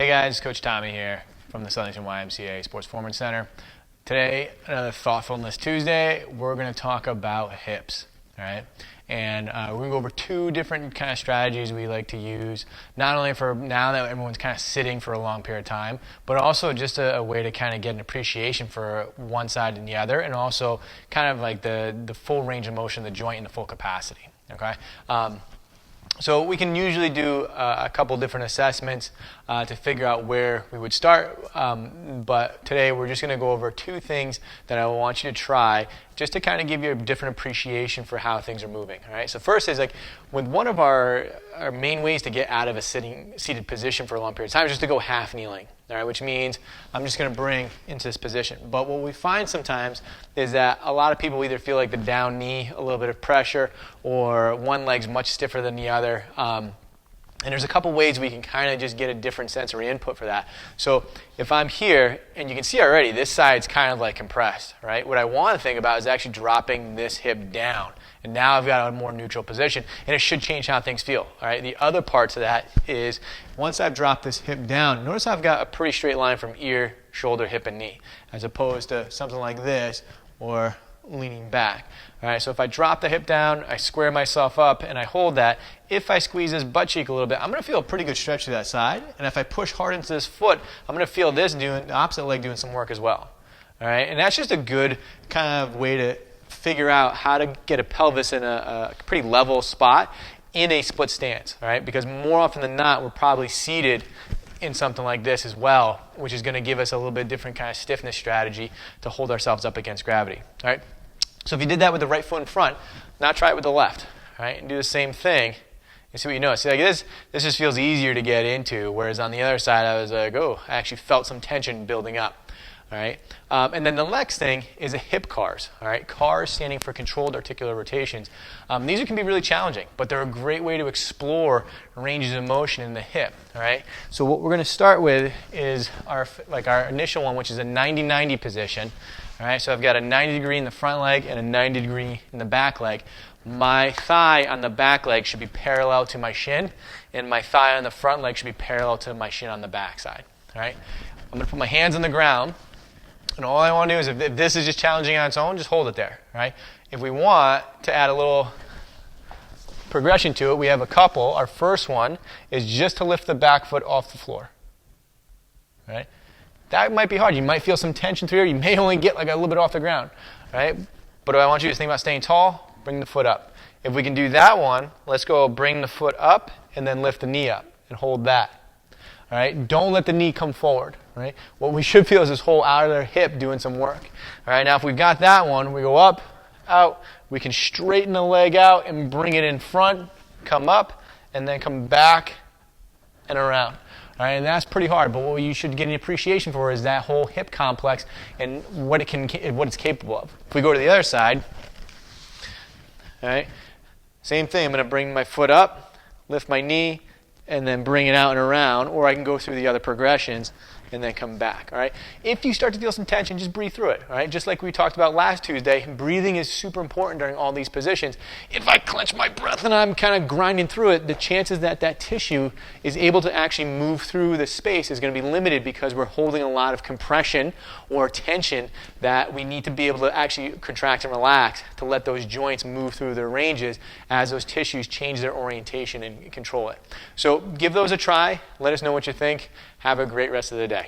Hey guys, Coach Tommy here from the Southington YMCA Sports Performance Center. Today, another Thoughtfulness Tuesday, we're going to talk about hips, all right? And we're going to go over two different kind of strategies we like to use, not only for now that everyone's kind of sitting for a long period of time, but also just a way to kind of get an appreciation for one side and the other, and also kind of like the full range of motion of the joint and the full capacity, okay? So we can usually do a couple different assessments to figure out where we would start, but today we're just going to go over two things that I want you to try just to kind of give you a different appreciation for how things are moving. All right. So first is like with one of our main ways to get out of a seated position for a long period of time is just to go half kneeling. All right, which means I'm just going to bring into this position. But what we find sometimes is that a lot of people either feel like the down knee, a little bit of pressure, or one leg's much stiffer than the other. And there's a couple ways we can kind of just get a different sensory input for that. So if I'm here, and you can see already, this side's kind of like compressed, right? What I want to think about is actually dropping this hip down. And now I've got a more neutral position, and it should change how things feel, all right? The other part to that is once I've dropped this hip down, notice I've got a pretty straight line from ear, shoulder, hip, and knee, as opposed to something like this or leaning back. All right, so if I drop the hip down, I square myself up, and I hold that, if I squeeze this butt cheek a little bit, I'm going to feel a pretty good stretch to that side. And if I push hard into this foot, I'm going to feel this doing the opposite leg doing some work as well. All right, and that's just a good kind of way to figure out how to get a pelvis in a pretty level spot in a split stance. All right, because more often than not, we're probably seated in something like this as well, which is going to give us a little bit different kind of stiffness strategy to hold ourselves up against gravity. All right. So if you did that with the right foot in front, now try it with the left, right? And do the same thing. You see what you notice. See, like this just feels easier to get into, whereas on the other side, I was like, oh, I actually felt some tension building up, all right? And then the next thing is a hip cars, all right? Cars standing for controlled articular rotations. These can be really challenging, but they're a great way to explore ranges of motion in the hip, all right? So what we're going to start with is our initial one, which is a 90-90 position. All right, so I've got a 90 degree in the front leg and a 90 degree in the back leg. My thigh on the back leg should be parallel to my shin, and my thigh on the front leg should be parallel to my shin on the back side. All right, I'm going to put my hands on the ground, and all I want to do is, if this is just challenging on its own, just hold it there. All right, if we want to add a little progression to it, we have a couple. Our first one is just to lift the back foot off the floor. All right. That might be hard. You might feel some tension through here. You may only get like a little bit off the ground, right? But I want you to think about staying tall, bring the foot up. If we can do that one, let's go bring the foot up and then lift the knee up and hold that. All right? Don't let the knee come forward, right? What we should feel is this whole outer hip doing some work. All right? Now, if we've got that one, we go up, out. We can straighten the leg out and bring it in front, come up, and then come back and around. All right, and that's pretty hard, but what you should get an appreciation for is that whole hip complex and what it's capable of. If we go to the other side, all right, same thing. I'm going to bring my foot up, lift my knee, and then bring it out and around, or I can go through the other progressions and then come back, all right? If you start to feel some tension, just breathe through it, all right? Just like we talked about last Tuesday, breathing is super important during all these positions. If I clench my breath and I'm kind of grinding through it, the chances that that tissue is able to actually move through the space is going to be limited because we're holding a lot of compression or tension that we need to be able to actually contract and relax to let those joints move through their ranges as those tissues change their orientation and control it. So give those a try. Let us know what you think. Have a great rest of the day.